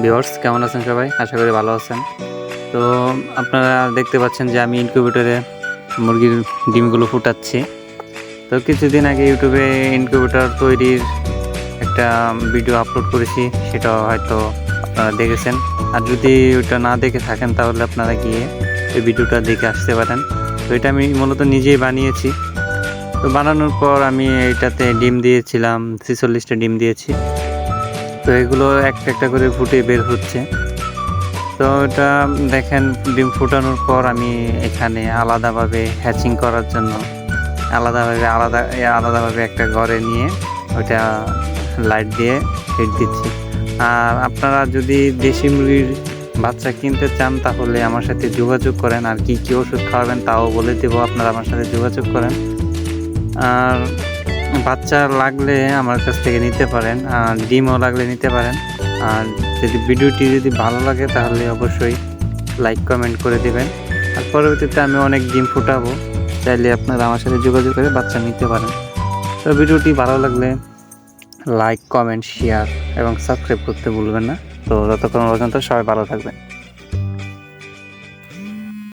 Viewers কেমন আছেন সবাই? আশা করি ভালো আছেন। তো আপনারা দেখতে পাচ্ছেন যে আমি ইনকিউবেটরে মুরগির ডিমগুলো ফুটাচ্ছি। তো কিছুদিন আগে ইউটিউবে ইনকিউবেটর তৈরির একটা ভিডিও আপলোড করেছি, সেটা হয়তো আপনারা দেখেছেন। আর যদি ওটা না দেখে থাকেন তাহলে আপনারা গিয়ে ওই ভিডিওটা দেখে আসতে পারেন। তো এটা আমি মূলত নিজেই বানিয়েছি। তো বানানোর পর আমি এটাতে ডিম দিয়েছিলাম, ৪৬টা ডিম দিয়েছি। তো এগুলো একটা একটা করে ফুটে বের হচ্ছে। তো এটা দেখেন, ডিম ফোটানোর পর আমি এখানে আলাদাভাবে হ্যাচিং করার জন্য আলাদাভাবে একটা ঘরে নিয়ে ওইটা লাইট দিয়ে হিট দিচ্ছি। আর আপনারা যদি দেশি মুরগির বাচ্চা কিনতে চান তাহলে আমার সাথে যোগাযোগ করেন, আর কি কী ওষুধ খাওয়াবেন তাও বলে দেবো, আপনারা আমার সাথে যোগাযোগ করেন। আর বাচ্চা লাগলে আমার কাছ থেকে নিতে পারেন, আর ডিমও লাগলে নিতে পারেন। আর ভিডিওটি যদি ভালো লাগে তাহলে অবশ্যই লাইক কমেন্ট করে দেবেন। আর পরবর্তীতে আমি অনেক ডিম ফুটাবো, চাইলে আপনারা আমার সাথে যোগাযোগ করে বাচ্চা নিতে পারেন। তো ভিডিওটি ভালো লাগলে লাইক কমেন্ট শেয়ার এবং সাবস্ক্রাইব করতে ভুলবেন না। তো ততক্ষণ পর্যন্ত সবাই ভালো থাকবেন।